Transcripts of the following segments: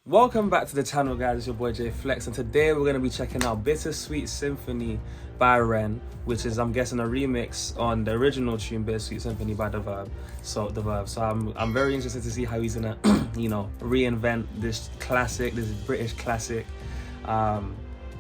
Welcome back to the channel, guys. It's your boy JayFlex, and today we're going to be checking out Bittersweet Symthony by Ren, which is, I'm guessing, a remix on the original tune Bittersweet Symphony by The Verb. So I'm very interested to see how he's gonna reinvent this classic, this British classic.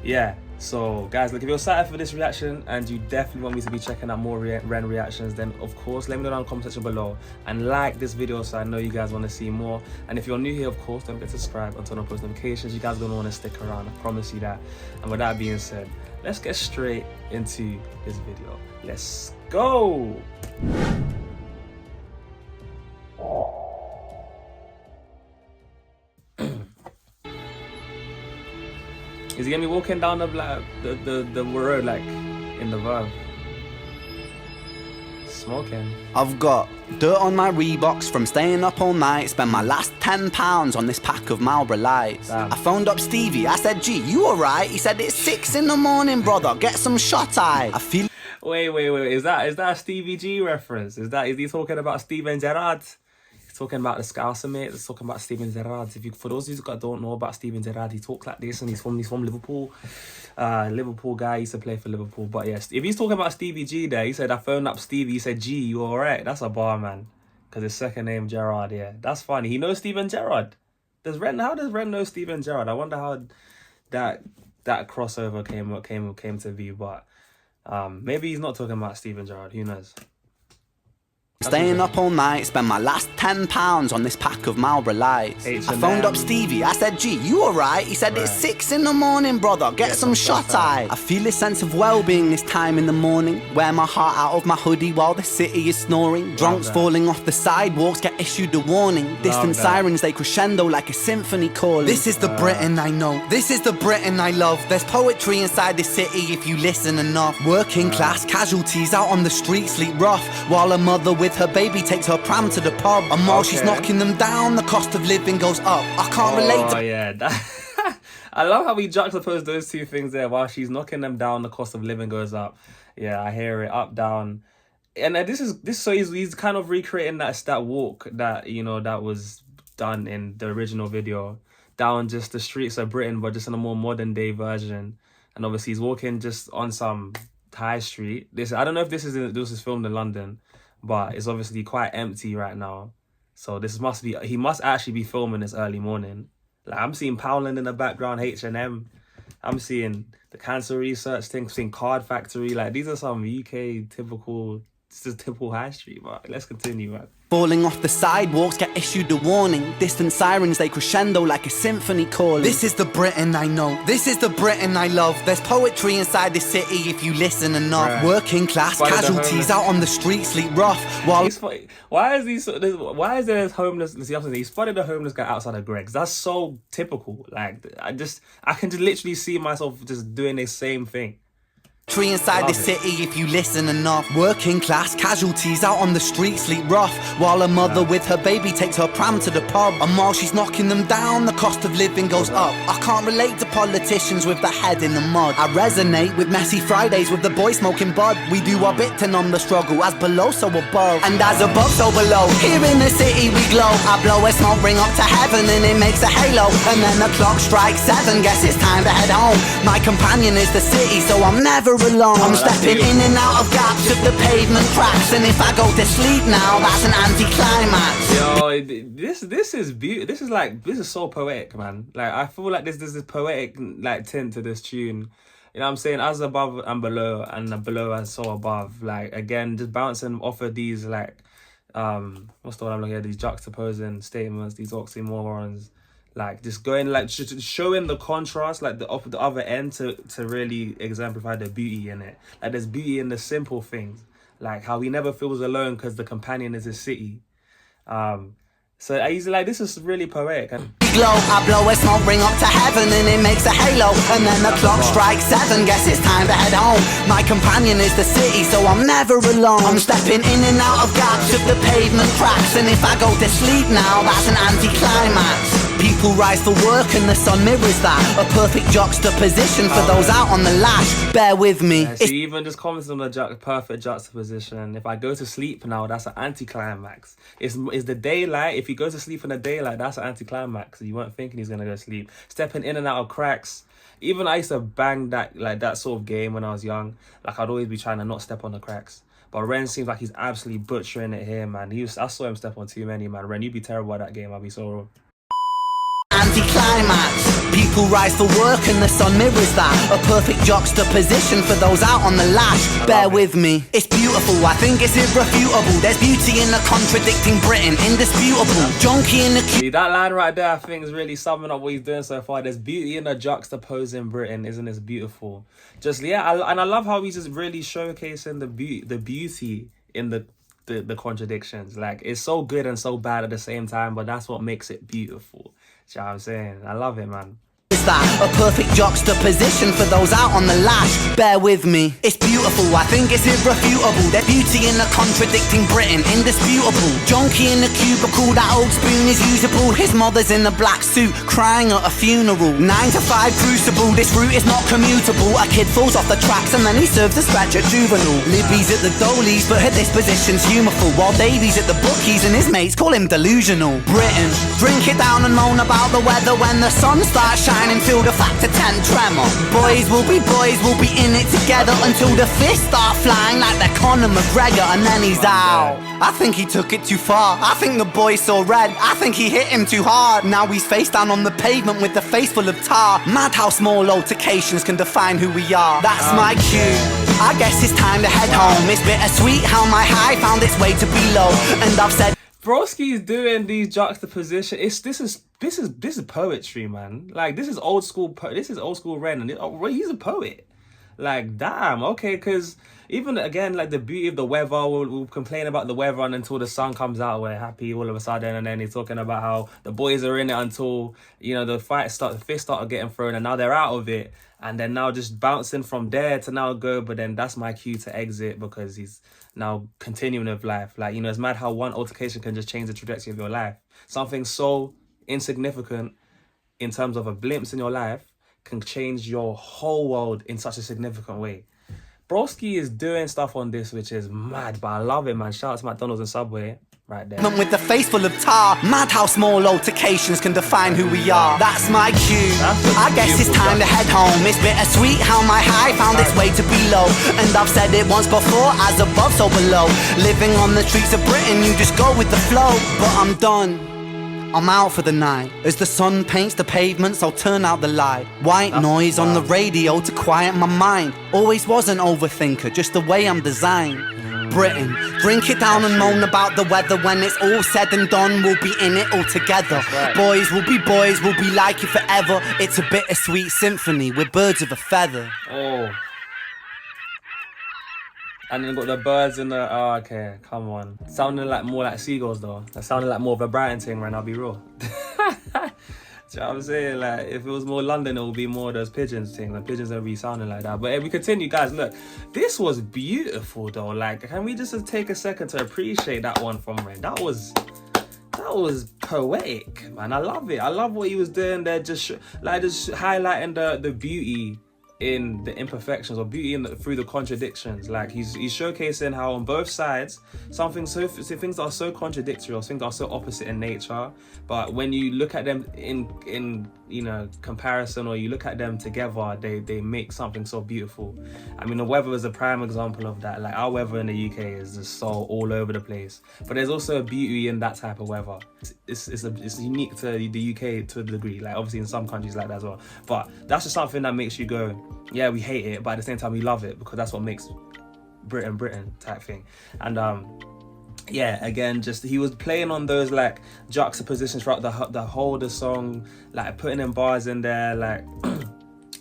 Yeah, so guys, look, if you're excited for this reaction and you definitely want me to be checking out more Ren reactions, then of course let me know down in the comment section below and like this video so I know you guys want to see more. And if you're new here, of course, don't forget to subscribe and turn on post notifications. You guys are gonna want to stick around, I promise you that. And with that being said, let's get straight into this video. Let's go. Is he gonna be walking down the road like in The Verb? Smoking. I've got dirt on my Reeboks from staying up all night. Spent my last £10 on this pack of Marlboro Lights. Damn. I phoned up Stevie, I said, G, you alright? He said, it's 6 in the morning, brother, get some shut eye. I feel... Wait, is that a Stevie G reference? Is he talking about Steven Gerrard? He's talking about the Scouser, mate. He's talking about Steven Gerrard. For those of you who don't know about Steven Gerrard, he talks like this, and he's from Liverpool. Liverpool guy, used to play for Liverpool. But yes, if he's talking about Stevie G there, he said, I phoned up Stevie, he said, G, you alright? That's a bar, man. Because his second name, Gerrard, yeah. That's funny. He knows Steven Gerrard. How does Ren know Steven Gerrard? I wonder how that crossover came to be, but maybe he's not talking about Steven Gerrard, who knows? Staying up all night, spent my last £10 on this pack of Marlboro Lights. I phoned up Stevie, I said, G, you alright? He said, it's 6 in the morning, brother, get some shut eye. I feel a sense of well-being this time in the morning. Wear my heart out of my hoodie while the city is snoring. Drunks falling off the sidewalks get issued a warning. Distant sirens, they crescendo like a symphony calling. This is the Britain I know, this is the Britain I love. There's poetry inside this city if you listen enough. Working class casualties out on the street sleep rough, while a mother with her baby takes her pram to the pub, and while she's knocking them down, the cost of living goes up. I can't relate to... Oh yeah, I love how we juxtapose those two things there. While she's knocking them down, the cost of living goes up. Yeah, I hear it, up, down. And so he's kind of recreating that walk that, that was done in the original video, down just the streets of Britain, but just in a more modern day version. And obviously he's walking just on some high street. I don't know if this is filmed in London, but it's obviously quite empty right now. So he must actually be filming this early morning. Like, I'm seeing Poundland in the background, H&M. I'm seeing the cancer research thing, seeing Card Factory. Like, these are some UK typical high street, but let's continue, man. Falling off the sidewalks get issued a warning. Distant sirens, they crescendo like a symphony calling. This is the Britain I know, this is the Britain I love. There's poetry inside this city if you listen enough. Right. Working class casualties out on the street sleep rough while... Why is there homeless... He spotted a homeless guy outside of Greg's. That's so typical. Like, I can just literally see myself just doing the same thing. Tree inside the city if you listen enough. Working class casualties out on the street sleep rough, while a mother with her baby takes her pram to the pub, and while she's knocking them down, the cost of living goes up. I can't relate to politicians with their head in the mud. I resonate with messy Fridays with the boy smoking bud. We do our bit to numb the struggle, as below so above, and as above so below. Here in the city we glow. I blow a smoke ring up to heaven and it makes a halo, and then the clock strikes 7, guess it's time to head home. My companion is the city, so I'm never alone. I'm stepping in and out of gaps of the pavement cracks, and if I go to sleep now, that's an anti-climax. Yo, this is beautiful. This is so poetic, man. Like, I feel like there's this poetic like tint to this tune. You know what I'm saying? As above and below and so above. Like, again, just bouncing off of these, like, what's the word I'm looking at? These juxtaposing statements, these oxymorons. Like, just going, like, showing the contrast, like the other end to really exemplify the beauty in it. Like, there's beauty in the simple things, like how he never feels alone because the companion is his city. So he's like, this is really poetic. Glow, I blow a smoke ring up to heaven and it makes a halo, and then the clock strikes 7, guess it's time to head home. My companion is the city, so I'm never alone. I'm stepping in and out of gaps of the pavement cracks, and if I go to sleep now, that's an anti-climax. People rise for work and the sun mirrors that. A perfect juxtaposition for those out on the lash. Bear with me. Yeah, so even just comments on the perfect juxtaposition. If I go to sleep now, that's an anticlimax. It's the daylight. If you go to sleep in the daylight, that's an anticlimax. You weren't thinking he's gonna go to sleep. Stepping in and out of cracks. Even I used to bang that sort of game when I was young. Like I'd always be trying to not step on the cracks. But Ren seems like he's absolutely butchering it here, man. I saw him step on too many, man. Ren, you'd be terrible at that game. I'd be so wrong. Anticlimax. People rise for work and the sun mirrors that. A perfect juxtaposition for those out on the lash. Bear with me. It's beautiful, I think it's irrefutable. There's beauty in the contradicting Britain, indisputable. Junkie in the See, that line right there, I think is really summing up what he's doing so far. There's beauty in the juxtaposing Britain, isn't this beautiful? Just, yeah, and I love how he's just really showcasing the beauty in the contradictions. Like, it's so good and so bad at the same time, but that's what makes it beautiful. You know what I'm saying? I love it, man. Is that a perfect juxtaposition for those out on the lash? Bear with me. It's beautiful, I think it's irrefutable. There's beauty in the contradicting Britain, indisputable. Junkie in the cubicle, that old spoon is usable. His mother's in the black suit, crying at a funeral. 9 to 5 crucible, this route is not commutable. A kid falls off the tracks and then he serves a scratch at juvenile. Libby's at the Dolies, but her disposition's humorful. While Davy's at the bookies and his mates call him delusional. Britain, drink it down and moan about the weather when the sun starts shining. Feel the factor 10 tremor. Boys will be in it together until the fists start flying like they're Conor McGregor, and then he's out. I think he took it too far. I think the boy saw red. I think he hit him too hard. Now he's face down on the pavement with the face full of tar. Mad how small altercations can define who we are. That's my cue. I guess it's time to head home. It's bittersweet how my high found its way to below, and I've said Broski's doing these juxtaposition. This is poetry, man. Like, this is old school. This is old school Ren, and he's a poet. Like, damn, okay, because even again, like the beauty of the weather, we'll complain about the weather and until the sun comes out, we're happy all of a sudden, and then he's talking about how the boys are in it until, you know, the fists started getting thrown, and now they're out of it, and then now just bouncing from there to now go, but then that's my cue to exit because he's now continuing with life. Like, you know, it's mad how one altercation can just change the trajectory of your life. Something so insignificant in terms of a glimpse in your life can change your whole world in such a significant way. Broski is doing stuff on this which is mad, but I love it, man. Shout out to McDonald's and Subway right there. With the face full of tar. Mad how small altercations can define who we are. That's my cue. I guess it's time to head home. It's bittersweet how my high found its way to below, and I've said it once before, as above so below. Living on the streets of Britain, you just go with the flow. But I'm done, I'm out for the night. As the sun paints the pavements, I'll turn out the light. White noise on the radio to quiet my mind. Always was an overthinker, just the way I'm designed. Britain, drink it down and moan about the weather. When it's all said and done, we'll be in it all together. Right. Boys, we'll be like it forever. It's a bittersweet symphony, we're birds of a feather. Oh. And then got the birds in the... Oh, okay, come on. Sounding like more like seagulls, though. That sounded like more of a Brighton thing, right? I'll be real. Do you know what I'm saying? Like, if it was more London, it would be more of those pigeons things. Like, pigeons don't be sounding like that. But if we continue, guys, look. This was beautiful, though. Like, can we just take a second to appreciate that one from Ren? That was poetic, man. I love it. I love what he was doing there. Just highlighting the beauty in the imperfections, or beauty through the contradictions. Like, he's showcasing how on both sides things are so contradictory, or things are so opposite in nature, but when you look at them in you know, comparison, or you look at them together, they make something so beautiful. I mean, the weather is a prime example of that. Like, our weather in the UK is just so all over the place, but there's also a beauty in that type of weather. It's unique to the UK to a degree. Like, obviously in some countries like that as well, but that's just something that makes you go, yeah, we hate it, but at the same time we love it, because that's what makes Britain type thing. And yeah, again, just he was playing on those like juxtapositions throughout the whole of the song, like putting in bars in there, like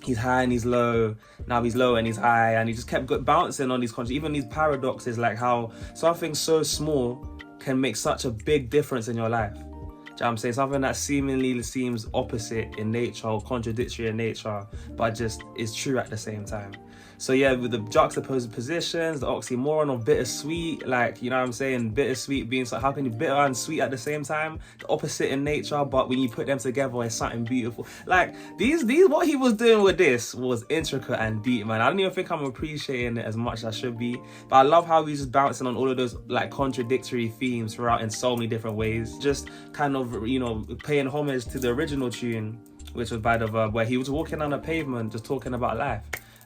he's high and he's low, now he's low and he's high, and he just kept bouncing on these even these paradoxes, like how something so small can make such a big difference in your life. Do you know what I'm saying? Something that seemingly seems opposite in nature or contradictory in nature, but just is true at the same time. So yeah, with the juxtaposed positions, the oxymoron of bittersweet, like, you know what I'm saying, bittersweet being so, how can you bitter and sweet at the same time? The opposite in nature, but when you put them together, it's something beautiful. Like these what he was doing with this was intricate and deep, man. I don't even think I'm appreciating it as much as I should be, but I love how he's just bouncing on all of those like contradictory themes throughout in so many different ways, just kind of, you know, paying homage to the original tune, which was by the verb, where he was walking on a pavement just talking about life.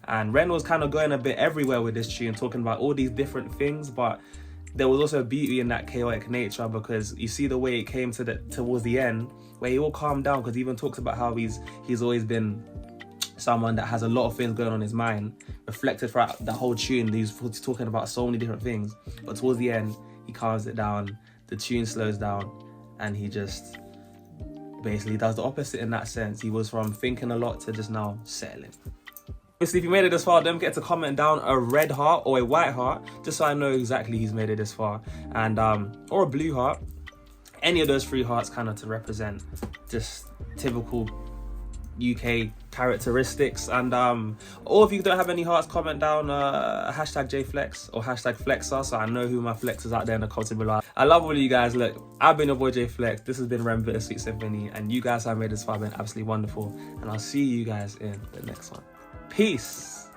And Ren was kind of going a bit everywhere with this tune, talking about all these different things, but there was also beauty in that chaotic nature, because you see the way it came towards the end, where he all calmed down, because he even talks about how he's always been someone that has a lot of things going on in his mind, reflected throughout the whole tune. He's talking about so many different things, but towards the end, he calms it down, the tune slows down, and he just basically does the opposite in that sense. He was from thinking a lot to just now settling. Obviously, if you made it this far, don't forget to comment down a red heart or a white heart, just so I know exactly he's made it this far, and or a blue heart. Any of those 3 hearts kind of to represent just typical UK characteristics. And or if you don't have any hearts, comment down hashtag JayFlex or hashtag Flexer, so I know who my flexers out there in the comments below. I love all of you guys. Look, I've been your boy JayFlex. This has been Bittersweet Symthony, and you guys have made this far been absolutely wonderful. And I'll see you guys in the next one. Peace.